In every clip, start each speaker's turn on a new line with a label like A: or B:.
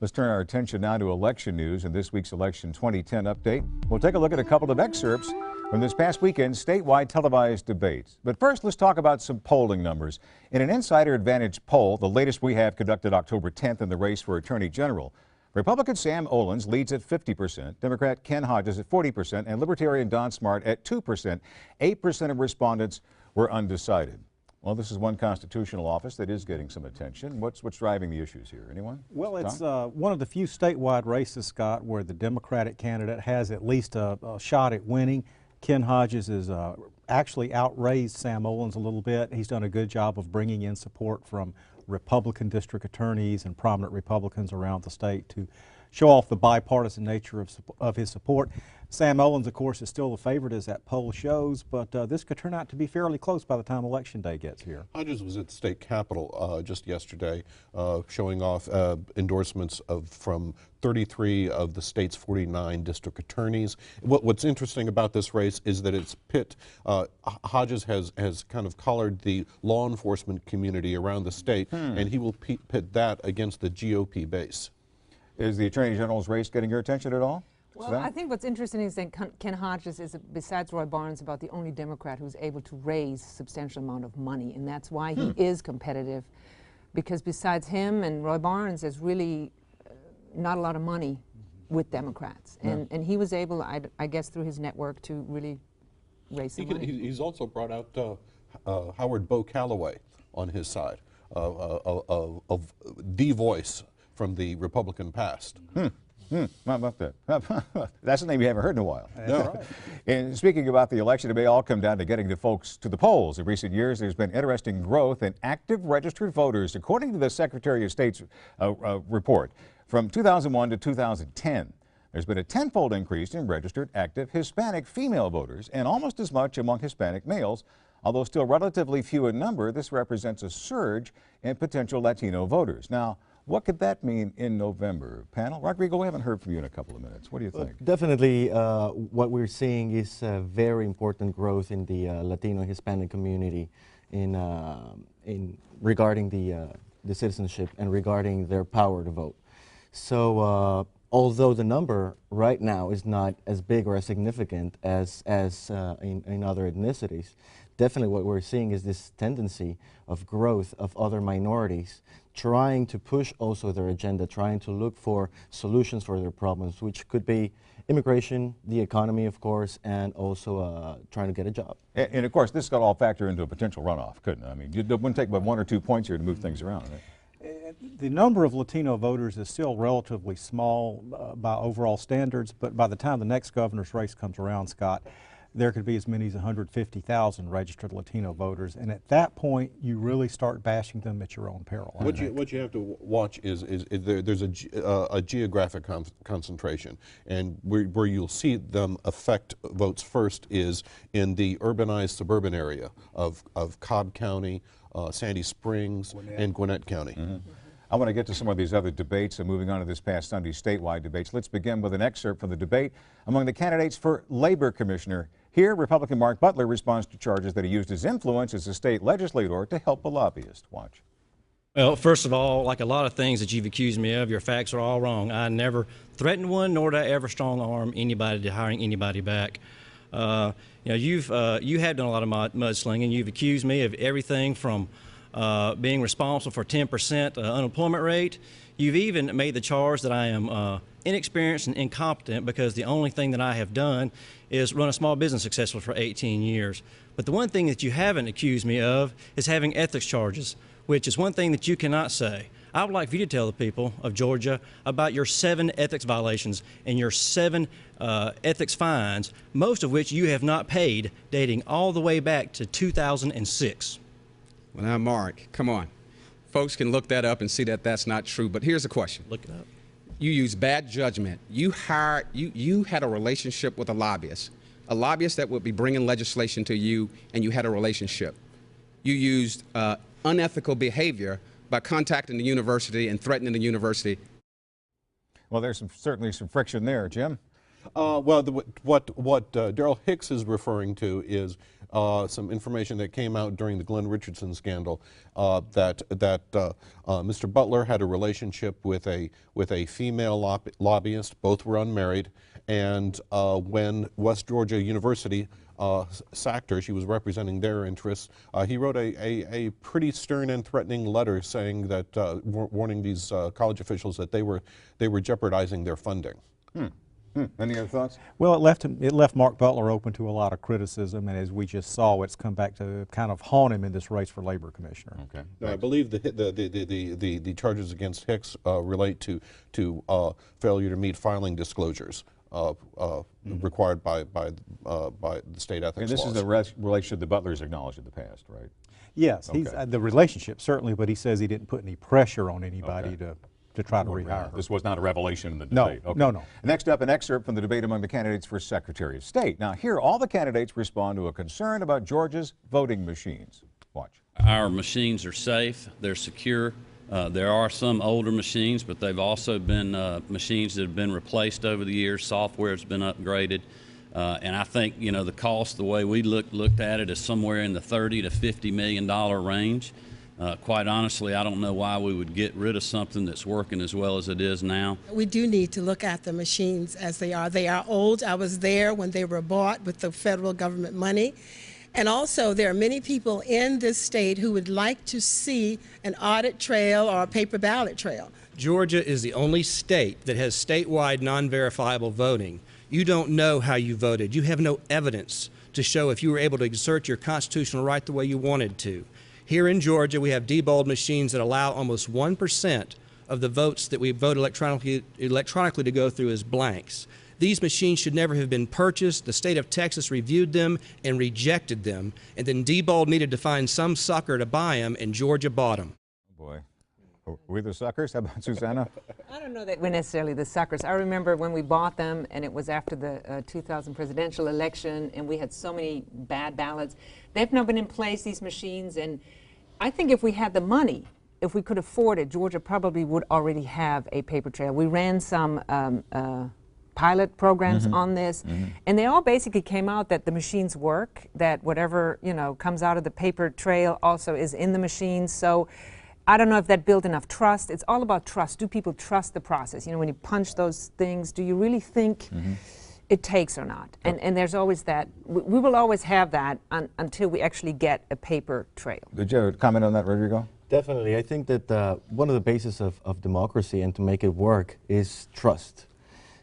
A: Let's turn our attention now to election news and this week's Election 2010 update. We'll take a look at a couple of excerpts from this past weekend's statewide televised debates. But first, let's talk about some polling numbers. In an Insider Advantage poll, the latest we have conducted October 10th in the race for Attorney General, Republican Sam Olens leads at 50%, Democrat Ken Hodges at 40%, and Libertarian Don Smart at 2%. 8% of respondents were undecided. Well, this is one constitutional office that is getting some attention. What's driving the issues here? Anyone?
B: Well, it's one of the few statewide races, Scott, where the Democratic candidate has at least a shot at winning. Ken Hodges has actually outraised Sam Olens a little bit. He's done a good job of bringing in support from Republican district attorneys and prominent Republicans around the state to show off the bipartisan nature of his support. Sam Olens, of course, is still the favorite, as that poll shows, but this could turn out to be fairly close by the time Election Day gets here.
C: Hodges was at the state capitol just yesterday, showing off endorsements from 33 of the state's 49 district attorneys. What's interesting about this race is that it's pit. Hodges has kind of collared the law enforcement community around the state, and he will pit that against the GOP base. Is the Attorney General's race getting your attention at all?
D: Well, I think what's interesting is that Ken Hodges is, besides Roy Barnes, about the only Democrat who's able to raise a substantial amount of money, and that's why he is competitive, because besides him and Roy Barnes, there's really not a lot of money with Democrats, and he was able, I guess, through his network to really raise some money.
C: He's also brought out Howard Bo Calloway on his side, of the voice from the Republican past.
A: How about that? That's a name you haven't heard in a while.
B: No. Right.
A: And speaking about the election, it may all come down to getting the folks to the polls. In recent years, there's been interesting growth in active registered voters, according to the Secretary of State's report. From 2001 to 2010, there's been a tenfold increase in registered active Hispanic female voters and almost as much among Hispanic males. Although still relatively few in number, this represents a surge in potential Latino voters. Now, what could that mean in November? Panel? Rodrigo, we haven't heard from you in a couple of minutes. What do you think?
E: Definitely, what we're seeing is a very important growth in the Latino Hispanic community in regarding the citizenship and regarding their power to vote. So although the number right now is not as big or as significant as in other ethnicities, definitely what we're seeing is this tendency of growth of other minorities trying to push also their agenda, trying to look for solutions for their problems, which could be immigration, the economy, of course, and also trying to get a job.
A: And of course, this could all factor into a potential runoff, couldn't it? I mean, it wouldn't take but 1 or 2 points here to move things around, right?
B: The number of Latino voters is still relatively small by overall standards, but by the time the next governor's race comes around, Scott, there could be as many as 150,000 registered Latino voters, and at that point, you really start bashing them at your own peril.
C: What you have to watch is there's a geographic concentration, and where you'll see them affect votes first is in the urbanized suburban area of Cobb County, Sandy Springs, and Gwinnett County.
A: I want to get to some of these other debates and moving on to this past Sunday's statewide debates. Let's begin with an excerpt from the debate among the candidates for Labor Commissioner. Here, Republican Mark Butler responds to charges that he used his influence as a state legislator to help a lobbyist. Watch.
F: Well, first of all, like a lot of things that you've accused me of, your facts are all wrong. I never threatened one, nor did I ever strong-arm anybody to hiring anybody back. You know, you have done a lot of mudslinging. You've accused me of everything from being responsible for 10% unemployment rate. You've even made the charge that I am inexperienced and incompetent because the only thing that I have done is run a small business successfully for 18 years. But the one thing that you haven't accused me of is having ethics charges, which is one thing that you cannot say. I would like for you to tell the people of Georgia about your 7 ethics violations and your 7 ethics fines, most of which you have not paid, dating all the way back to 2006.
G: Well, now, Mark, come on. Folks can look that up and see that that's not true, but here's the question.
F: Look it up.
G: You use bad judgment. You had a relationship with a lobbyist that would be bringing legislation to you, and you had a relationship. You used unethical behavior by contacting the university and threatening the university.
A: Well, there's certainly some friction there, Jim.
C: Well, what Darrell Hicks is referring to is some information that came out during the Glenn Richardson scandal that Mr. Butler had a relationship with a female lobbyist. Both were unmarried, and when West Georgia University sacked her, she was representing their interests. He wrote a pretty stern and threatening letter saying that warning these college officials that they were jeopardizing their funding.
A: Any other thoughts?
B: Well, it left Mark Butler open to a lot of criticism, and as we just saw, it's come back to kind of haunt him in this race for labor commissioner.
A: Okay.
C: No, I believe the charges against Hicks relate to failure to meet filing disclosures required by the state ethics
A: And this
C: laws.
A: is the relationship the Butler's acknowledged in the past, right?
B: Yes,
A: Okay.
B: he's the relationship certainly, but he says he didn't put any pressure on anybody to try to rehire her.
A: This was not a revelation in the
B: No,
A: debate. Okay.
B: no.
A: Next up, an excerpt from the debate among the candidates for Secretary of State. Now, here, all the candidates respond to a concern about Georgia's voting machines. Watch.
H: Our machines are safe, they're secure. There are some older machines, but they've also been machines that have been replaced over the years. Software has been upgraded. And I think, you know, the cost, the way we looked at it, is somewhere in the $30 to $50 million range. Quite honestly, I don't know why we would get rid of something that's working as well as it is now.
I: We do need to look at the machines as they are. They are old. I was there when they were bought with the federal government money. And also, there are many people in this state who would like to see an audit trail or a paper ballot trail.
J: Georgia is the only state that has statewide non-verifiable voting. You don't know how you voted. You have no evidence to show if you were able to exert your constitutional right the way you wanted to. Here in Georgia, we have deballed machines that allow almost 1% of the votes that we vote electronically to go through as blanks. These machines should never have been purchased. The state of Texas reviewed them and rejected them, and then Diebold needed to find some sucker to buy them, and Georgia bought them.
A: Oh boy. Are we the suckers? How about Susanna?
D: I don't know that we're necessarily the suckers. I remember when we bought them, and it was after the 2000 presidential election, and we had so many bad ballots. They've now been in place, these machines, and I think if we had the money, if we could afford it, Georgia probably would already have a paper trail. We ran some pilot programs on this, and they all basically came out that the machines work, that whatever, you know, comes out of the paper trail also is in the machines. So I don't know if that built enough trust. It's all about trust. Do people trust the process? You know, when you punch those things, do you really think it takes or not? And there's always that. We will always have that until we actually get a paper trail.
A: Did you comment on that, Rodrigo?
E: Definitely. I think that one of the bases of democracy and to make it work is trust.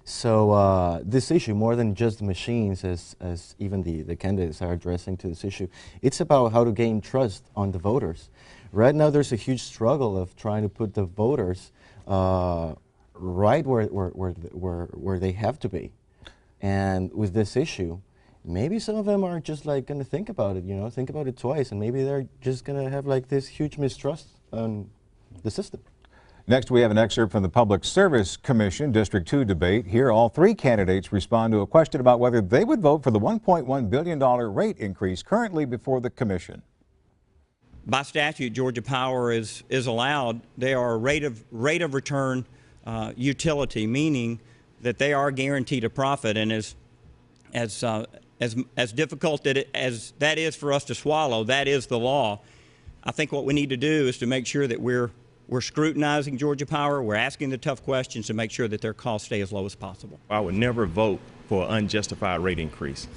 E: So this issue, more than just the machines, as even the candidates are addressing to this issue, it's about how to gain trust on the voters. Right now there's a huge struggle of trying to put the voters right where they have to be. And with this issue, maybe some of them are just like going to think about it, you know, think about it twice, and maybe they're just going to have like this huge mistrust on the system.
A: Next, we have an excerpt from the Public Service Commission District 2 debate. Here, all three candidates respond to a question about whether they would vote for the $1.1 billion rate increase currently before the commission.
K: By statute, Georgia Power is allowed. They are a rate of return utility, meaning that they are guaranteed a profit. And as difficult as that is for us to swallow, that is the law. I think what we need to do is to make sure that we're scrutinizing Georgia Power. We're asking the tough questions to make sure that their costs stay as low as possible.
L: I would never vote for an unjustified rate increase.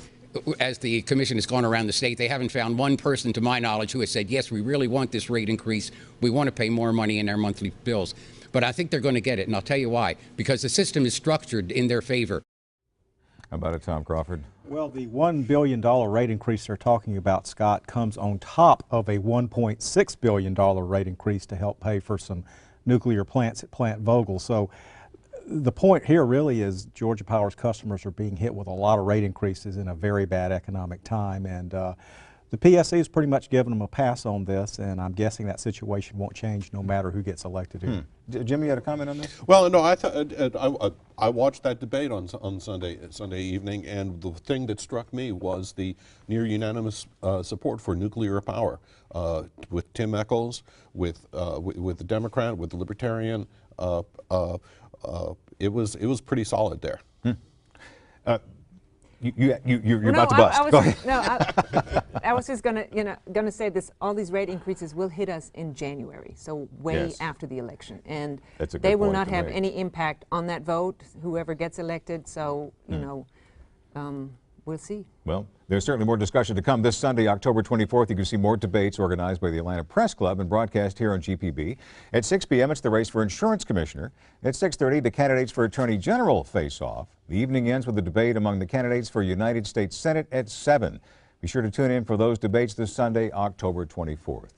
G: As the commission has gone around the state, they haven't found one person, to my knowledge, who has said, yes, we really want this rate increase. We want to pay more money in our monthly bills. But I think they're going to get it, and I'll tell you why. Because the system is structured in their favor.
A: How about it, Tom Crawford?
B: Well, the $1 billion rate increase they're talking about, Scott, comes on top of a $1.6 billion rate increase to help pay for some nuclear plants at Plant Vogtle. So the point here really is Georgia Power's customers are being hit with a lot of rate increases in a very bad economic time, and the PSC is pretty much giving them a pass on this, and I'm guessing that situation won't change no matter who gets elected here.
A: Jimmy, you had a comment on this?
C: Well, no, I watched that debate on Sunday evening, and the thing that struck me was the near unanimous support for nuclear power with Tim Echols, with the Democrat, with the Libertarian. It was pretty solid there.
A: You're about to bust. Go ahead.
D: I was just gonna say this. All these rate increases will hit us in January, so way
A: Yes.
D: after the election, and
A: That's a good
D: they will
A: point
D: not
A: to
D: have
A: make.
D: any impact on that vote. Whoever gets elected, so you know, we'll see.
A: Well, there's certainly more discussion to come. This Sunday, October 24th, you can see more debates organized by the Atlanta Press Club and broadcast here on GPB. At 6 p.m., it's the race for insurance commissioner. At 6:30, the candidates for attorney general face off. The evening ends with a debate among the candidates for United States Senate at 7. Be sure to tune in for those debates this Sunday, October 24th.